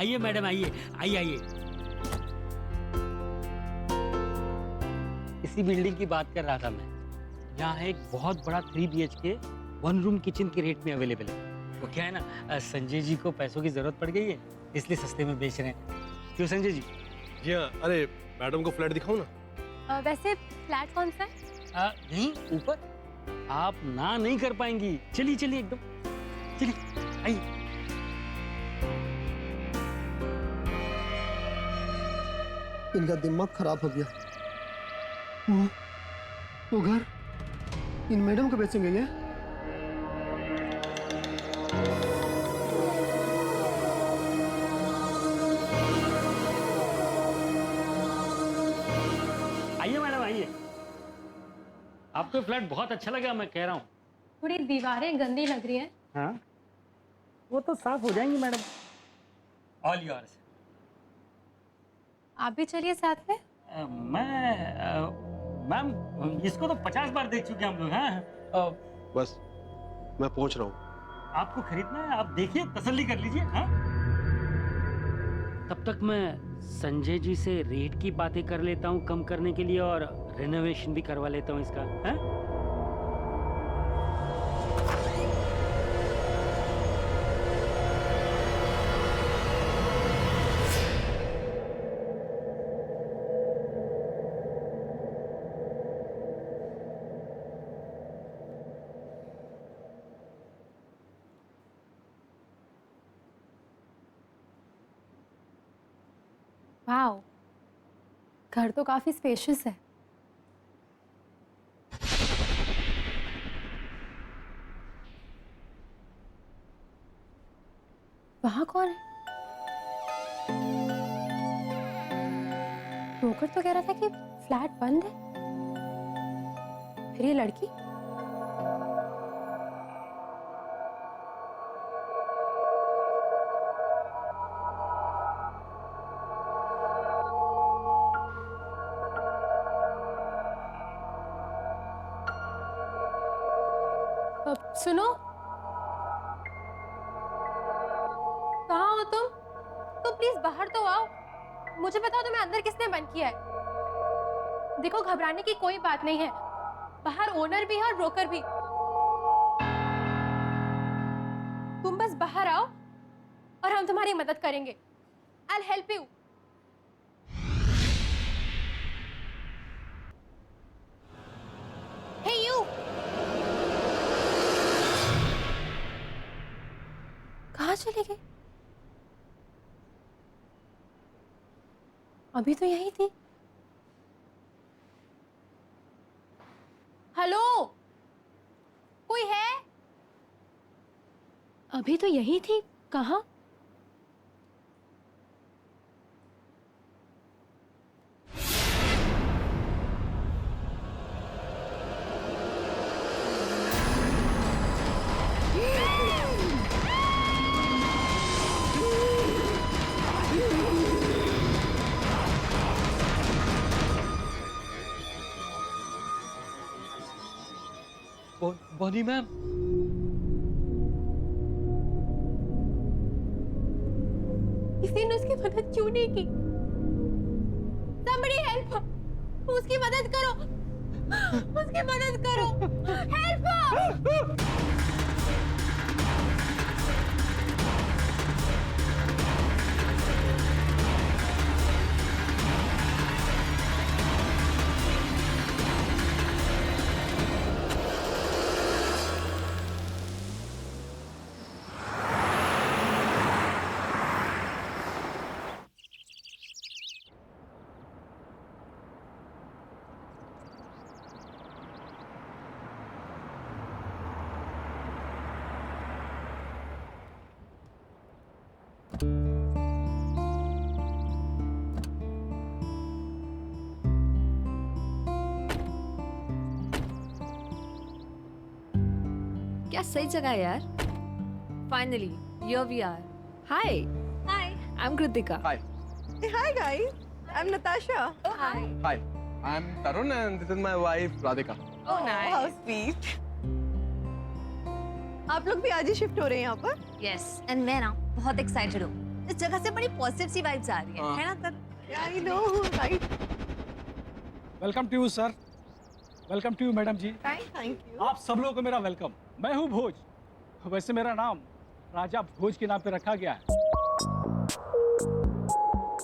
आइए मैडम, आइए आइए आइए। इसी बिल्डिंग की बात कर रहा था मैं। यहाँ एक बहुत बड़ा 3 BHK 1 रूम किचन के रेट में अवेलेबल है। वो क्या है ना, संजय जी को पैसों की जरूरत पड़ गई है, इसलिए सस्ते में बेच रहे हैं। क्यों संजय जी? जी हाँ, अरे मैडम को फ्लैट दिखाऊं ना? वैसे फ्लैट कौन सा है? नहीं, ऊपर। आप ना नहीं कर पाएंगी। चलिए चलिए, एकदम चलिए, आइए। इनका दिमाग खराब हो गया। वो घर इन मैडम को बेचेंगे ये? आइए मैडम, आइए। आपको फ्लैट बहुत अच्छा लगा, मैं कह रहा हूँ। थोड़ी दीवारें गंदी लग रही हैं। हाँ, वो तो साफ हो जाएंगी मैडम। All yours. आप भी चलिए साथ में। मैम, इसको तो 50 बार देख चुके हैं हम लोग। हाँ, बस मैं पहुंच रहा हूँ। आपको खरीदना है, आप देखिए, तसल्ली कर लीजिए। हाँ, तब तक मैं संजय जी से रेट की बातें कर लेता हूँ कम करने के लिए, और रेनोवेशन भी करवा लेता हूँ इसका। हाँ? वाओ, घर तो काफी स्पेशियस है। वहां कौन है? ब्रोकर तो कह रहा था कि फ्लैट बंद है। फिर ये लड़की? सुनो, कहाँ हो तुम? तो प्लीज बाहर तो आओ। मुझे बताओ तुम्हें अंदर किसने बंद किया है? देखो, घबराने की कोई बात नहीं है। बाहर ओनर भी है और ब्रोकर भी। तुम बस बाहर आओ और हम तुम्हारी मदद करेंगे। I'll help you. Hey you! कहाँ चले गए? अभी तो यही थी। हेलो, कोई है? अभी तो यही थी, कहाँ? बोनी मैम, किसी ने उसकी मदद क्यों नहीं की? Somebody help! उसकी मदद करो! उसकी मदद करो! Help! क्या सही जगह है यार। Finally here we are. Hi Hi! I am Kritika. Hi. Hi guys, I'm Natasha. Hi Hi. I'm Tarun and this is my wife Radhika. Oh, nice. How sweet. आप लोग भी आज ही शिफ्ट हो रहे हैं यहाँ पर? यस एंड मैं ना बहुत एक्साइटेड हूँ। इस जगह से बड़ी पॉजिटिव सी वाइब्स आ रही है ना तर? Yeah, I know, right? Welcome to you sir, welcome to you madam ji. Thank you. आप सब लोगों को मेरा वेलकम। मैं हूँ भोज। वैसे मेरा नाम राजा भोज के नाम पे रखा गया है,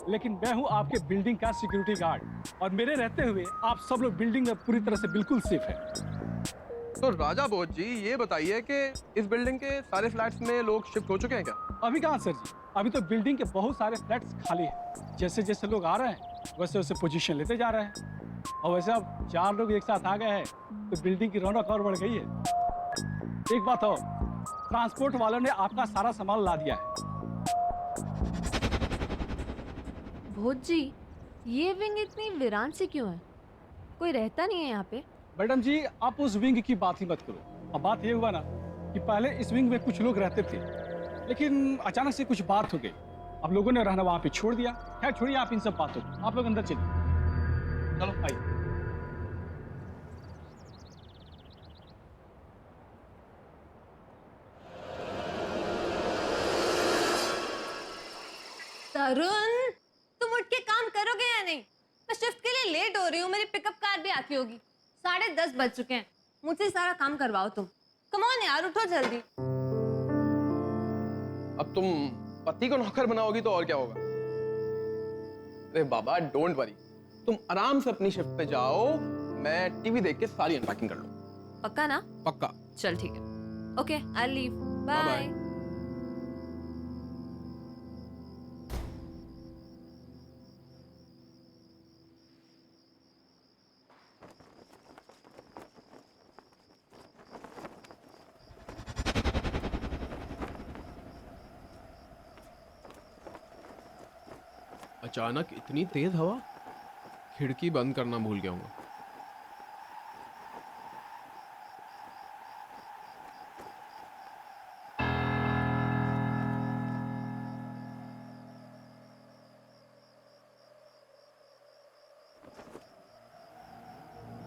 लेकिन मैं हूँ आपके बिल्डिंग का सिक्योरिटी गार्ड, और मेरे रहते हुए आप सब लोग बिल्डिंग में पूरी तरह से बिल्कुल सेफ है। तो राजा बोझ जी, ये बताइए कि इस बिल्डिंग के सारे फ्लैट्स में लोग शिफ्ट हो चुके हैं क्या? अभी कहाँ सर जी, अभी तो बिल्डिंग के बहुत सारे फ्लैट्स खाली हैं। जैसे जैसे लोग आ रहे हैं वैसे वैसे पोजीशन लेते जा रहे हैं, और वैसे अब 4 लोग एक साथ आ गए हैं तो बिल्डिंग की रौनक और बढ़ गई है। एक बात और, ट्रांसपोर्ट वालों ने आपका सारा सामान ला दिया है। भोज जी, ये विंग इतनी वीरान सी क्यों है? कोई रहता नहीं है यहाँ पे? मैडम जी, आप उस विंग की बात ही मत करो। अब बात ये हुआ ना कि पहले इस विंग में कुछ लोग रहते थे, लेकिन अचानक से कुछ बात हो गई, अब लोगों ने रहना वहाँ पे छोड़ दिया। खैर छोड़िए आप इन सब बातों को, आप लोग अंदर चलिए। चलो आइए। तरुण, तुम उठ के काम करोगे या नहीं? मैं शिफ्ट के लिए लेट हो रही हूँ, मेरी पिकअप कार भी आती होगी। 10:30 बज चुके हैं, मुझसे सारा काम करवाओ तुम। कम ऑन यार, उठो जल्दी। अब तुम पति को नौकर बनाओगी तो और क्या होगा? अरे बाबा डोंट वरी, तुम आराम से अपनी शिफ्ट पे जाओ, मैं टीवी देख के सारी अनपैकिंग कर लूँ। पक्का ना? पक्का। चल ठीक है, okay I leave, Bye bye. bye. अचानक इतनी तेज हवा, खिड़की बंद करना भूल गया हूँ।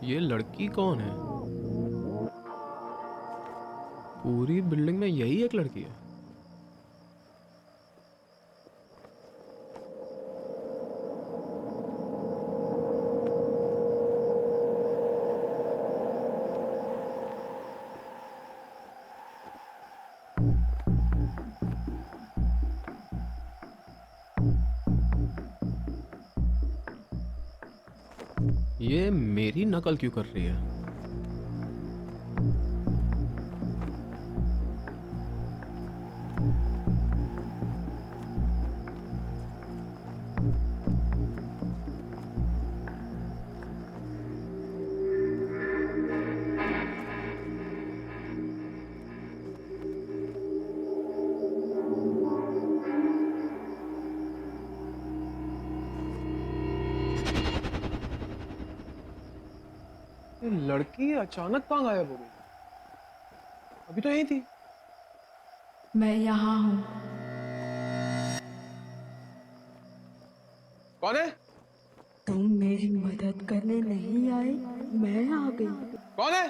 ये लड़की कौन है? पूरी बिल्डिंग में यही एक लड़की है। ये मेरी नकल क्यों कर रही है? ये लड़की अचानक कहाँ गायब हो गई? अभी तो यही थी। मैं यहाँ हूँ। कौन है? तुम मेरी मदद करने नहीं आए, मैं आ गई। कौन है?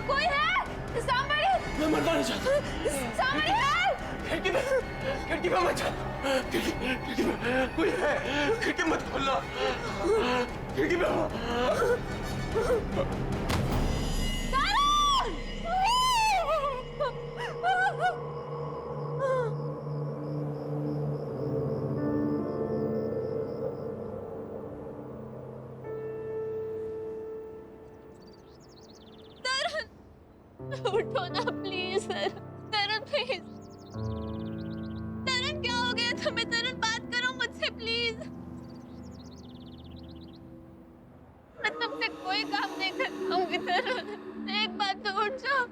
कोई है? Somebody! मैं मरना नहीं चाहता। Somebody help! खिड़की में मत जा। खिड़की में कोई है। खिड़की मत खोलना। खिड़की में उठो ना please sir. Tarun please. Tarun क्या हो गया तुम्हें? तरुण बात करो मुझसे प्लीज। मैं तुमसे कोई काम नहीं कर पाऊंगी तरुण। एक बात तो उठ जाओ।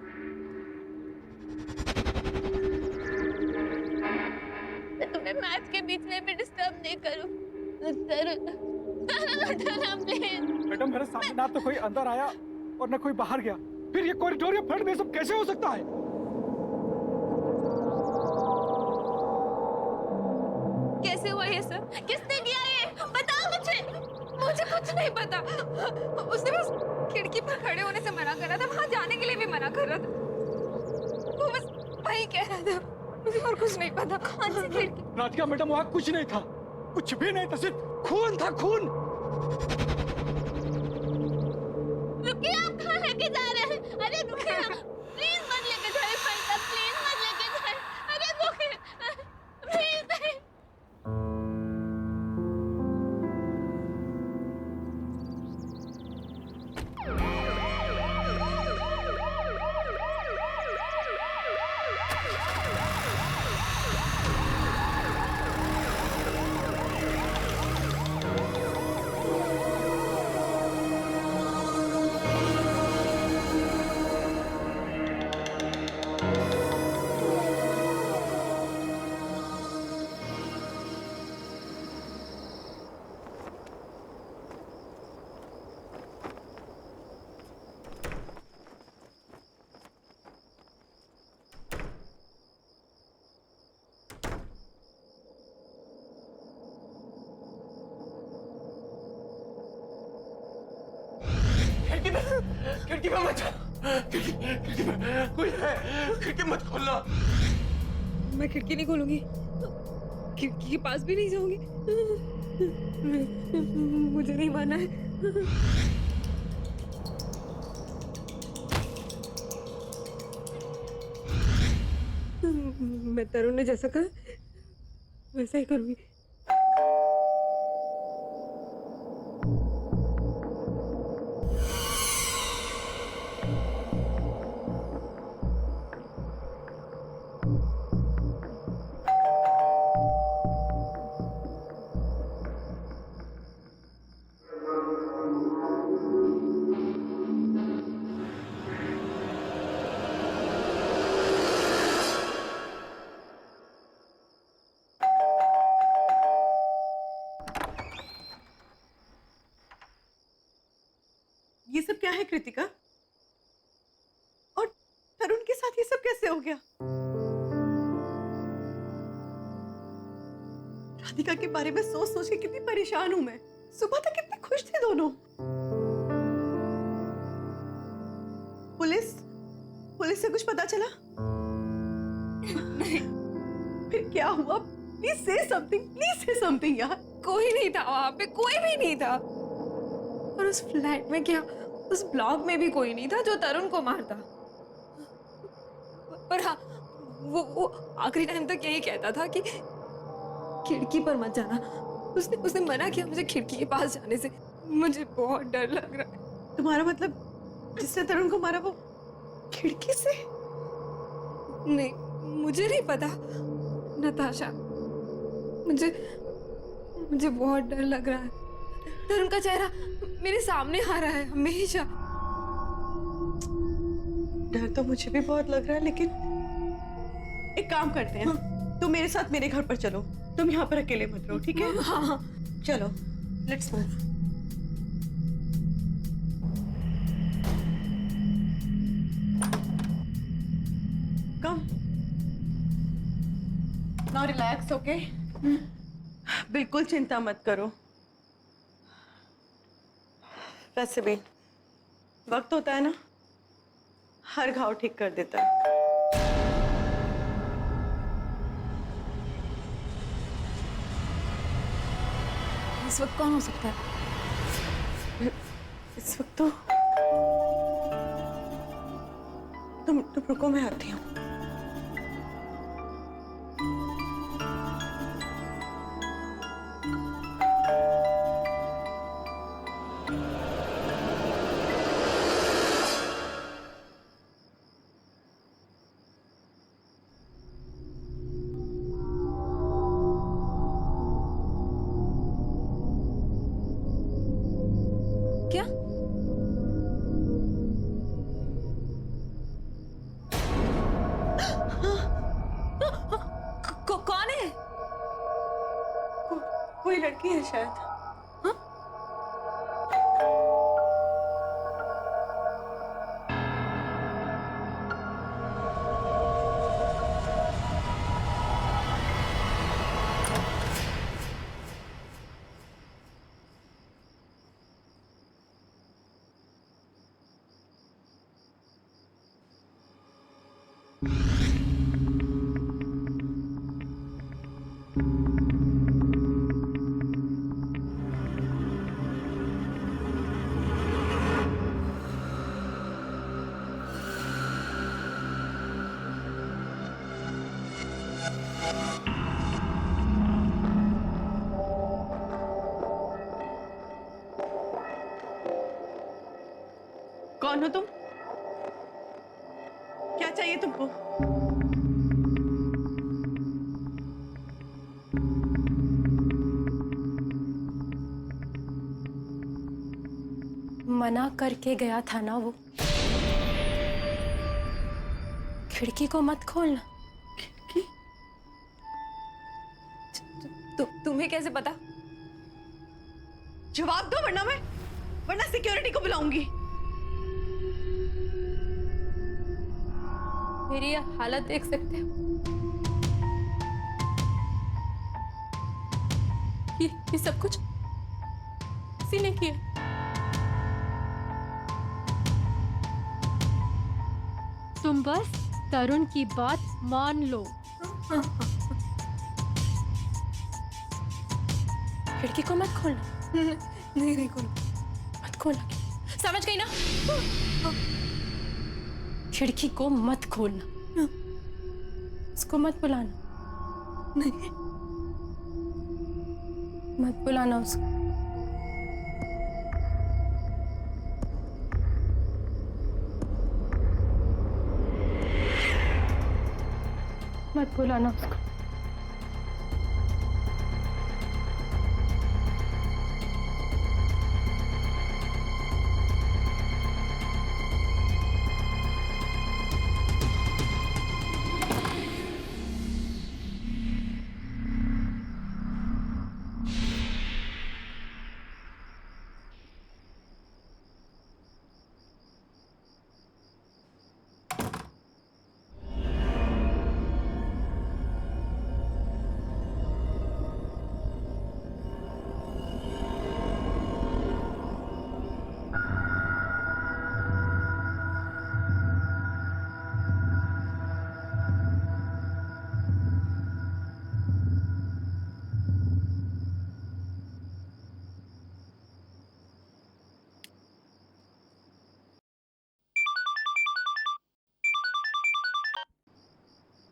मैं तुम्हें मैच के बीच में भी डिस्टर्ब नहीं करूं। तरुण उठो ना प्लीज। मैडम मेरे सामने ना तो कोई अंदर आया और ना कोई बाहर गया, फिर ये कॉरिडोर या फ्लड में सब कैसे हो सकता है? कैसे हुआ ये सब? किसने किया ये? बताओ मुझे। मुझे कुछ नहीं पता। उसने बस खिड़की पर खड़े होने से मना कर रहा था, वहां जाने के लिए भी मना कर रहा था। वो बस वही कह रहा था, मुझे और कुछ नहीं पता। कौन सी खिड़की? राधिका मैडम वहाँ कुछ नहीं था, कुछ भी नहीं था, सिर्फ खून था, खून। रुकिए, आप कहाँ लेके जा रहे हैं? अरे रुकिए, प्लीज मत लेके जाइए भाई साहब, प्लीज मत लेके जाइए। अरे रुकिए, प्लीज नहीं। खिड़की में मत जा। खिड़की में कोई है। खिड़की मत खोलना। मैं खिड़की नहीं खोलूंगी, खिड़की के पास भी नहीं जाऊंगी। मुझे नहीं माना है। मैं तरुण ने जैसा कहा वैसा ही करूंगी। ये सब क्या है कृतिका? और तरुण के साथ ये सब कैसे हो गया? राधिका के बारे में सोच सोच के कितनी परेशान हूं मैं। सुबह तक कितने खुश थे दोनों। पुलिस से कुछ पता चला? नहीं। फिर क्या हुआ? प्लीज से समथिंग यार। कोई नहीं था वहां पे, कोई भी नहीं था। और उस फ्लैट में क्या, उस ब्लॉक में भी कोई नहीं था जो तरुण को मारता। पर हाँ, वो आखिरी टाइम तक यही कहता था कि खिड़की पर मत जाना। उसने मना किया मुझे खिड़की के पास जाने से। मुझे बहुत डर लग रहा है। तुम्हारा मतलब जिसने तरुण को मारा वो खिड़की से? नहीं, मुझे नहीं पता नताशा। मुझे बहुत डर लग रहा है। तरुण का चेहरा मेरे सामने आ रहा है हमेशा। डर तो मुझे भी बहुत लग रहा है, लेकिन एक काम करते हैं, तुम मेरे साथ मेरे घर पर चलो। तुम यहाँ पर अकेले मत रहो, ठीक है? हाँ। चलो, let's move. Come. Now relax, okay? बिल्कुल चिंता मत करो। वैसे भी वक्त होता है ना, हर घाव ठीक कर देता है। इस वक्त कौन हो सकता है? इस वक्त तो तुम रुको, मैं आती हूँ। क्या? कौन है? कोई लड़की है शायद। कौन हो तुम? क्या चाहिए तुमको? मना करके गया था ना वो, खिड़की को मत खोलना। तुम्हें कैसे पता? जवाब दो वरना सिक्योरिटी को बुलाऊंगी। मेरी ये हालत देख सकते हो? ये सब कुछ किसी ने किया। तुम बस तरुण की बात मान लो। खिड़की को मत खोलना। नहीं खोलो, मत खोलना, समझ गई ना? खिड़की को मत खोलना, उसको मत बुलाना। नहीं, मत बुलाना उसको। मत बुलाना उसको।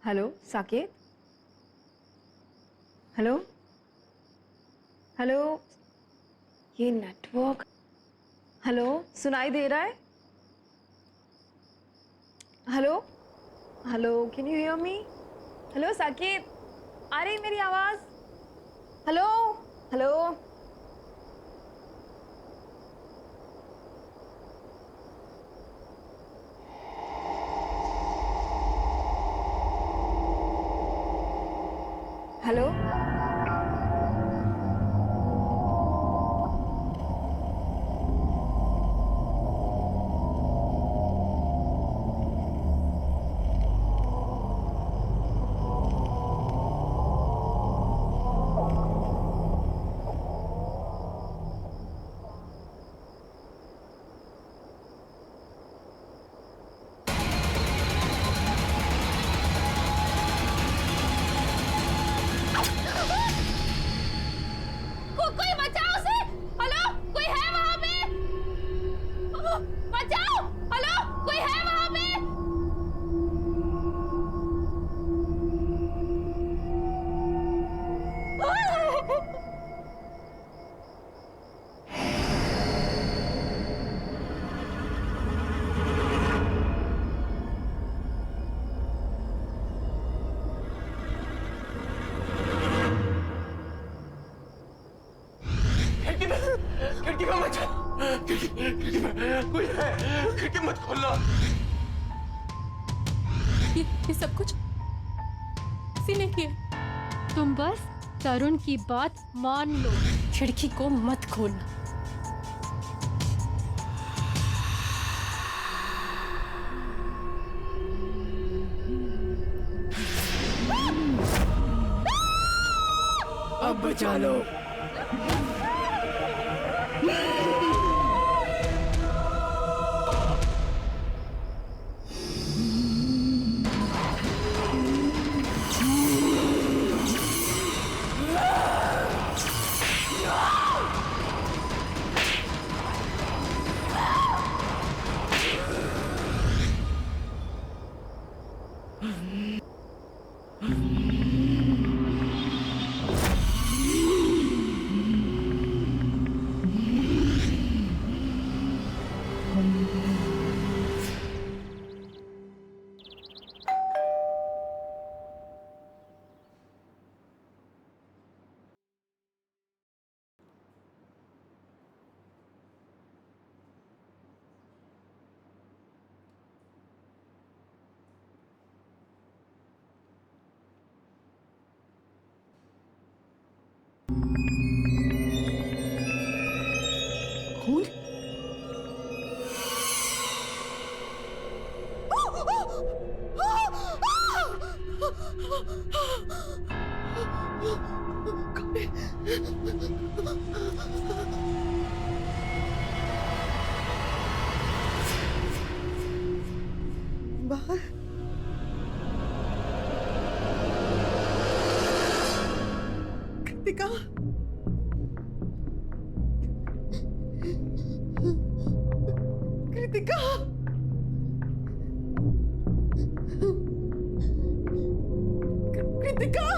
हेलो साकेत। हेलो हेलो, ये नेटवर्क। हेलो, सुनाई दे रहा है? Hello hello, can you hear me? Hello Saket, आ रही मेरी आवाज? Hello hello. हेलो कोई है, खिड़की मत खोलना। ये सब कुछ किसी ने किया। तुम बस तरुण की बात मान लो, खिड़की को मत खोलना। अब बचा लो। खून? बाहर कृतिका, कृतिका, कृतिका,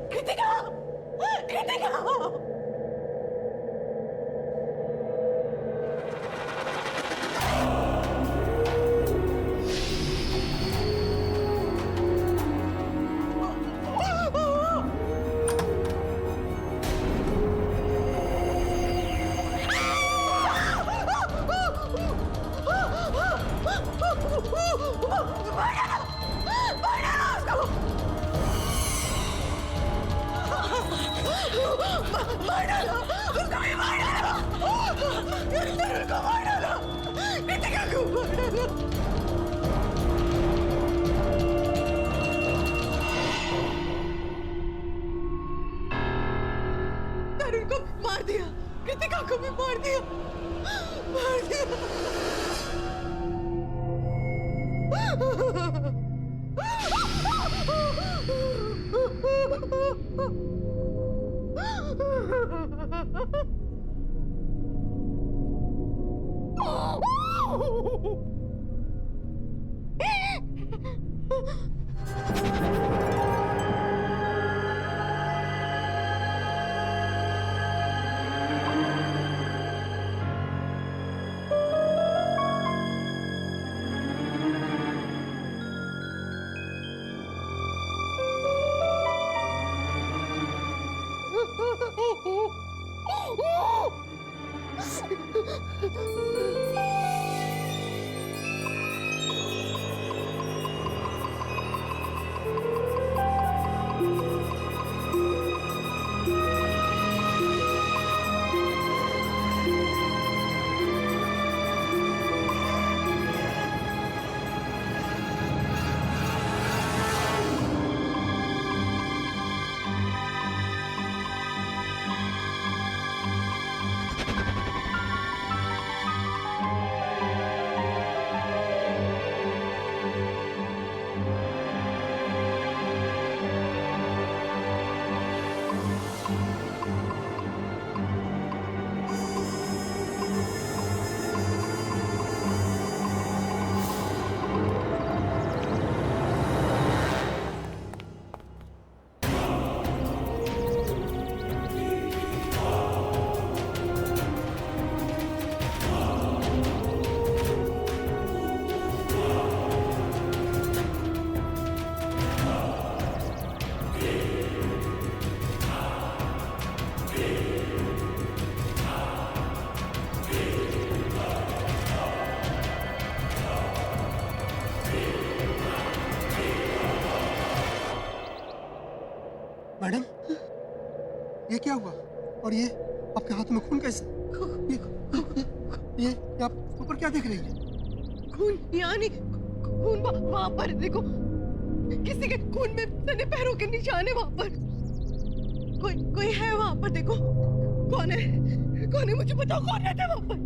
कृतिका, कृतिका, तरुण को मार दिया, कृतिका को भी मार दिया, मार क्या हुआ? और ये आपके हाथ में खून कैसे? ये आप ऊपर क्या देख रही है? खून यहाँ नहीं, खून वहाँ पर देखो, किसी के खून में सने पैरों के निशान है वहाँ पर। कोई है वहाँ पर, देखो कौन है मुझे बताओ, कौन रहता है वहाँ पर?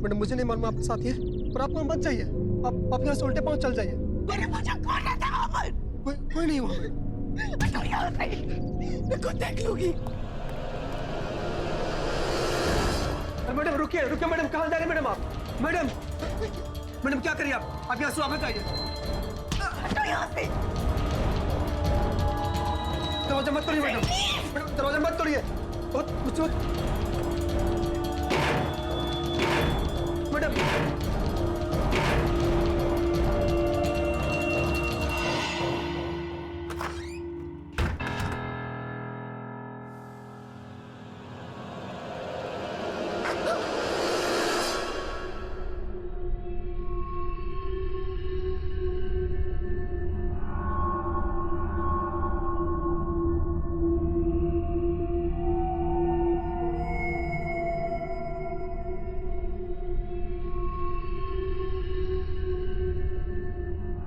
मैडम मुझे नहीं मालूम आपके साथ है, पर आप वहाँ मत जाइए, आप यहाँ से उल्टे पाँव चल जाइए। अरे मुझे कौन रहता है वहाँ पर? कोई नहीं वहाँ। हटो यहाँ से, मैं खुद देख लूंगी। मैडम रुकिए मैडम, कहाँ जा रहे हैं मैडम आप? मैडम क्या करिए आप यहाँ से वापस आइए। हटो यहाँ से। दरवाजा मत तोड़िए मैडम, दरवाजा मत तोड़िए। मैडम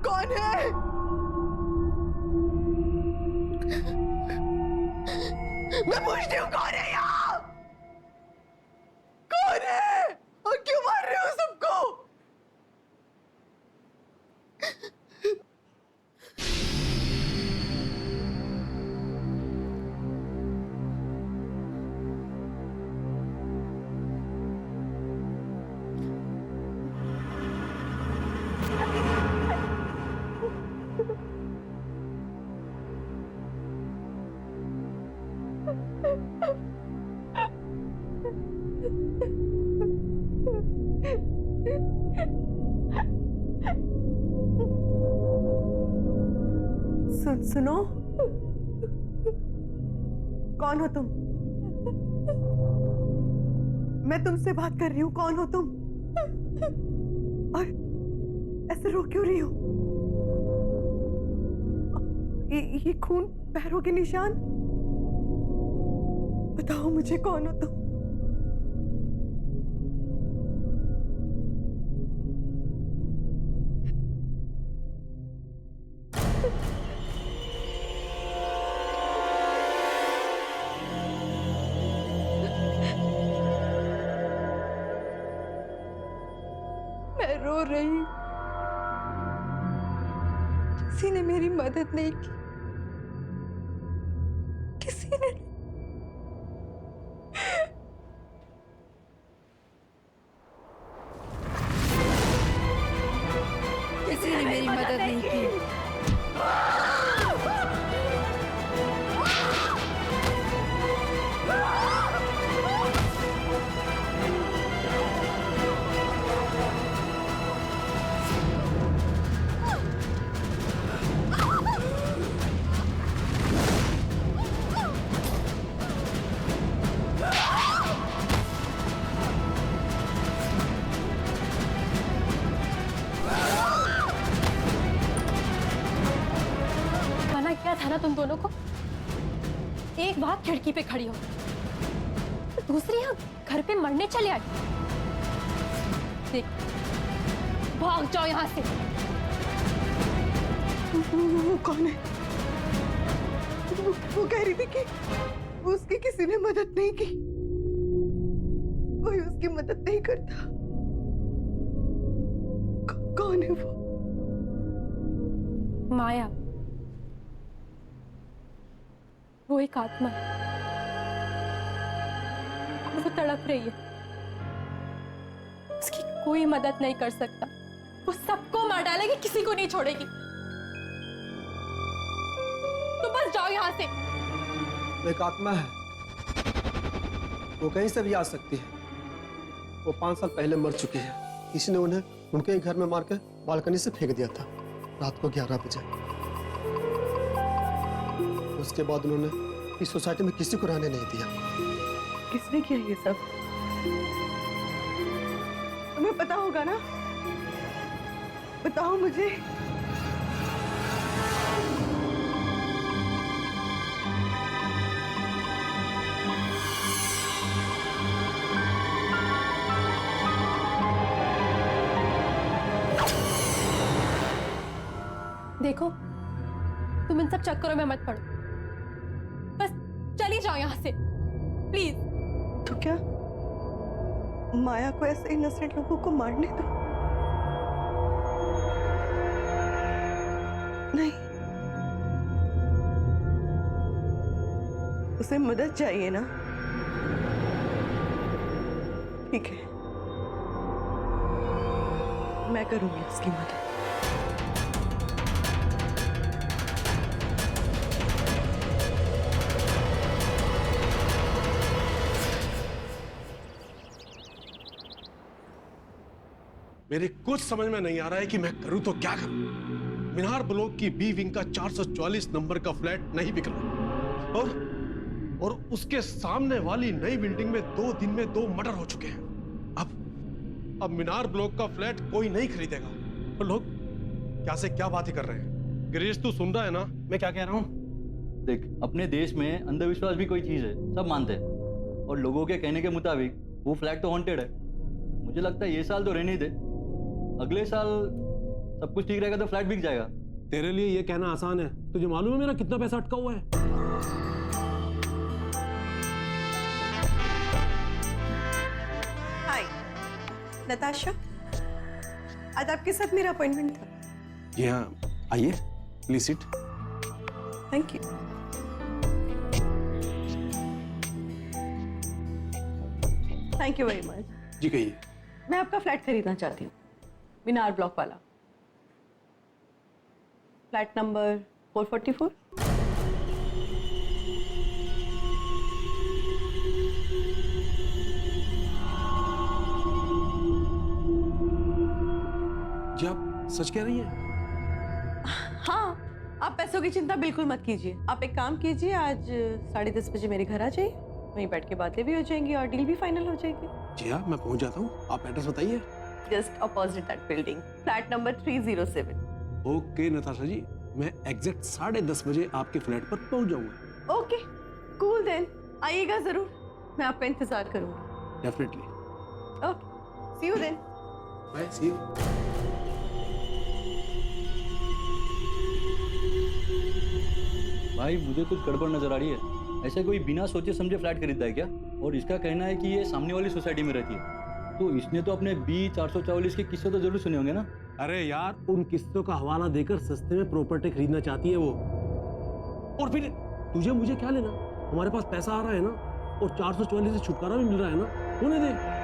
कौन है? मैं पूछती हूँ कौन है यहाँ? कौन है और क्यों मार रहे हो सबको? सुनो, कौन हो तुम? मैं तुमसे बात कर रही हूँ, कौन हो तुम? और ऐसे रो क्यों रही हो? ये खून, पैरों के निशान, बताओ मुझे कौन हो तुम? मैं रो रही हूँ, किसी ने मेरी मदद नहीं की, किसी ने मेरी मदद नहीं की। क्या था ना तुम दोनों को, एक बार खिड़की पे खड़ी हो, दूसरी यहाँ घर पे मरने चले आई। देख, भाग जाओ यहाँ से। वो कौन है? वो कह रही थी कि उसकी किसी ने मदद नहीं की, कोई उसकी मदद नहीं करता। कौन है वो? माया, वो एक आत्मा है, वो तड़प रही है, उसकी कोई मदद नहीं कर सकता, वो सबको मार डालेगी, किसी को नहीं छोड़ेगी। तो बस जाओ यहाँ से। एक आत्मा है, वो कहीं से भी आ सकती है। वो 5 साल पहले मर चुकी है, किसी ने उन्हें उनके ही घर में मार के बालकनी से फेंक दिया था रात को 11 बजे। उसके बाद उन्होंने इस सोसाइटी में किसी को रहने नहीं दिया। किसने किया ये सब? तुम्हें पता होगा ना, बताओ मुझे। देखो, तुम इन सब चक्करों में मत पड़ो, बस चली जाओ यहाँ से प्लीज। तो क्या माया को ऐसे इनोसेंट लोगों को मारने दो? नहीं, उसे मदद चाहिए ना। ठीक है, मैं करूंगी उसकी मदद। मेरे कुछ समझ में नहीं आ रहा है कि मैं करूं तो क्या करूं। मीनार ब्लॉक की बी विंग का 444 नंबर का फ्लैट नहीं बिक रहा और उसके सामने वाली नई बिल्डिंग में 2 दिन में 2 मर्डर हो चुके हैं। अब मीनार ब्लॉक का फ्लैट कोई नहीं खरीदेगा और लोग क्या से क्या बातें कर रहे हैं। गिरीश, तू सुन रहा है ना मैं क्या कह रहा हूं? देख, अपने देश में अंधविश्वास भी कोई चीज है, सब मानते हैं। और लोगों के कहने के मुताबिक वो फ्लैट तो हॉन्टेड है। मुझे लगता है ये साल तो रहने ही दे, अगले साल सब कुछ ठीक रहेगा तो फ्लैट बिक जाएगा। तेरे लिए ये कहना आसान है, तुझे मालूम है मेरा कितना पैसा अटका हुआ है? हाय नताशा, आज आपके साथ मेरा अपॉइंटमेंट था। जी हाँ, आइए please sit. Thank you. Thank you very much. जी कहिए। मैं आपका फ्लैट खरीदना चाहती हूँ, मीनार ब्लॉक वाला, फ्लैट नंबर 444। जी आप सच कह रही हैं? हाँ, आप पैसों की चिंता बिल्कुल मत कीजिए। आप एक काम कीजिए, आज 10:30 बजे मेरे घर आ जाइए, वहीं बैठ के बातें भी हो जाएंगी और डील भी फाइनल हो जाएगी। जी हाँ, मैं पहुंच जाता हूँ। आप एड्रेस बताइए। Just opposite that building, flat number 307। Okay Natasha ji, मैं एग्जैक्ट 10:30 बजे आपके फ्लैट पर पहुंच जाऊंगा। ओके कूल देन, आइएगा जरूर, मैं आपका इंतजार करूंगी। Definitely. Okay, see you then. Bye, see you. भाई मुझे कुछ गड़बड़ नजर आ रही है। ऐसे कोई बिना सोचे समझे फ्लैट खरीदता है क्या? और इसका कहना है कि ये सामने वाली सोसाइटी में रहती है, तो इसने तो अपने बी 444 के किस्से तो जरूर सुने होंगे ना। अरे यार, उन किस्तों का हवाला देकर सस्ते में प्रॉपर्टी खरीदना चाहती है वो। और फिर तुझे मुझे क्या लेना, हमारे पास पैसा आ रहा है ना, और 444 से छुटकारा भी मिल रहा है ना, होने दे।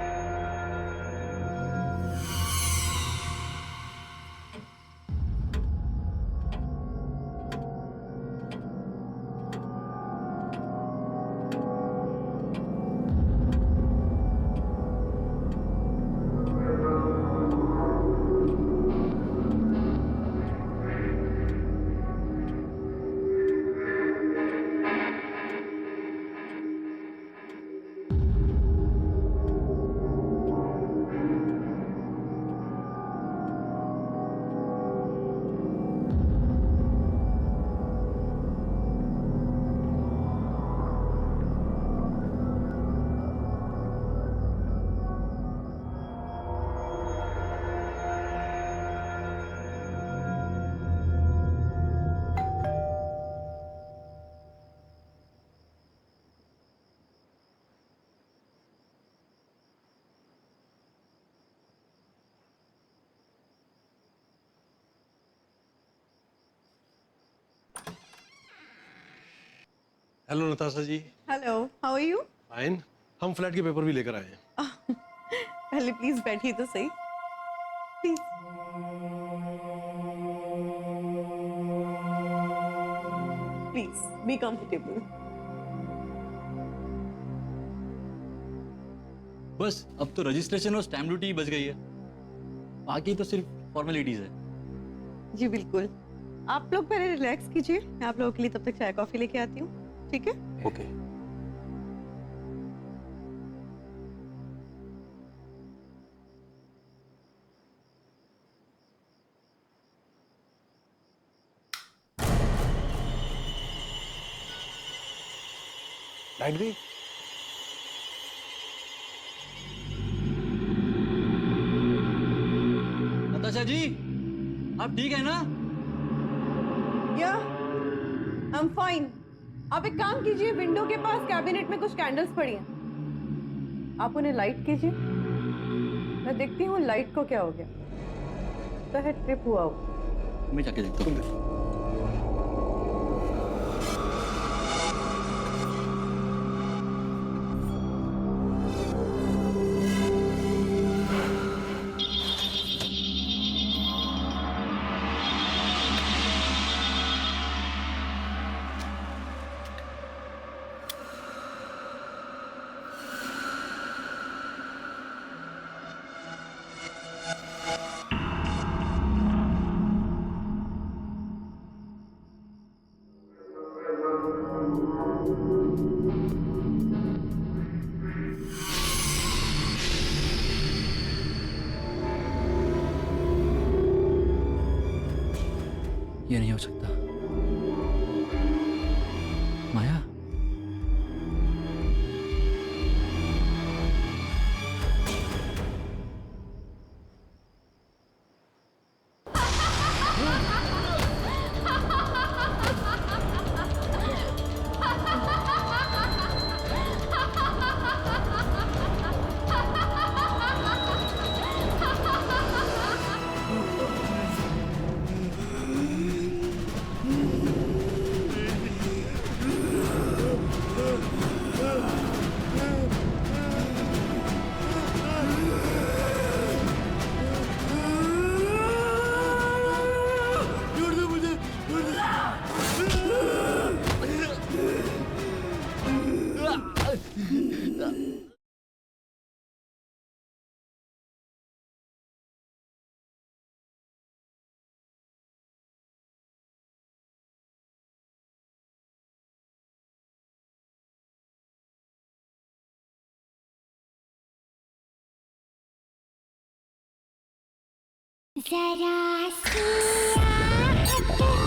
Hello Natasha ji. Hello, how are you? Fine. हम फ्लैट के पेपर भी लेकर आए हैं। पहले प्लीज बैठिए तो सही, प्लीज। Please be comfortable. बस अब तो रजिस्ट्रेशन और स्टैम्प ड्यूटी ही बच गई है, बाकी तो सिर्फ फॉर्मेलिटीज है। जी बिल्कुल, आप लोग पहले रिलैक्स कीजिए, मैं आप लोगों के लिए तब तक चाय कॉफी लेके आती हूँ, ठीक है? ओके। लाइट गई? नताशा जी, आप ठीक है ना? या आई एम फाइन। आप एक काम कीजिए, विंडो के पास कैबिनेट में कुछ कैंडल्स पड़ी हैं, आप उन्हें लाइट कीजिए। मैं देखती हूँ लाइट को क्या हो गया। तो है ट्रिप हुआ हो। मैं जाके देखता हूँ। ये नहीं हो सकता। माया, जरा सी आहट होती है।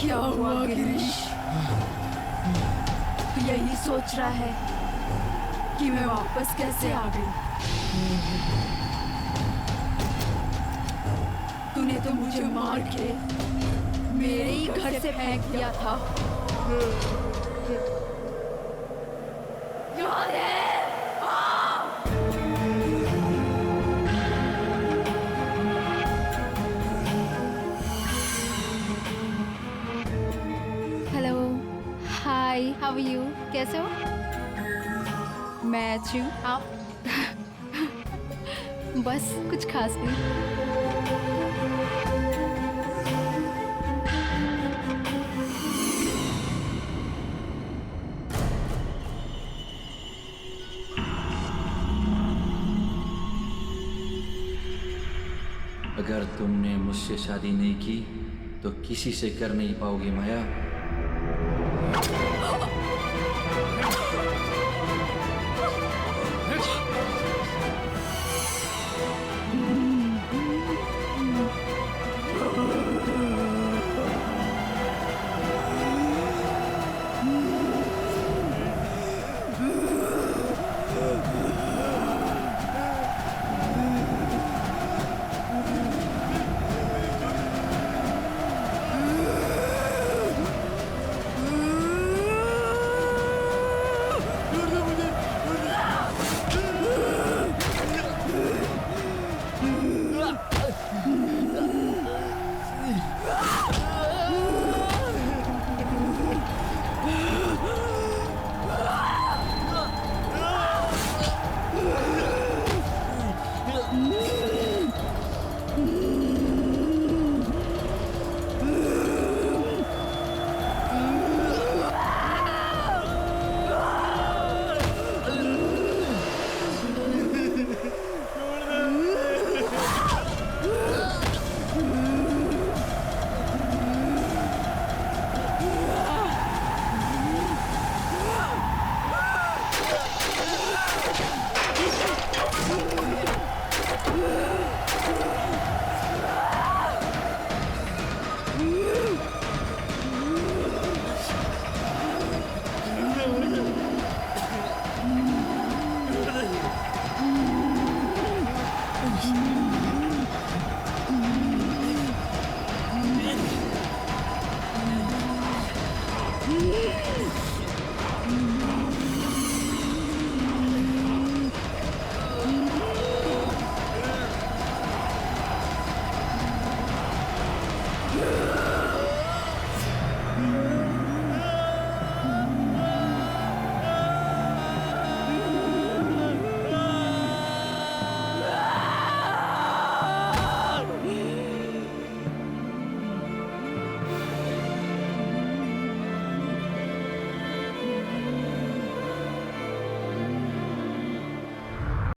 क्या हुआ गिरीश? तू यही सोच रहा है कि मैं वापस कैसे आ गई? तूने तो मुझे मार के मेरे ही घर से फेंक दिया था। याद है? Hello, hi, how are you? कैसे हो? मैं अच्छी हूँ, आप? बस कुछ खास नहीं। अगर तुमने मुझसे शादी नहीं की तो किसी से कर नहीं पाओगी माया।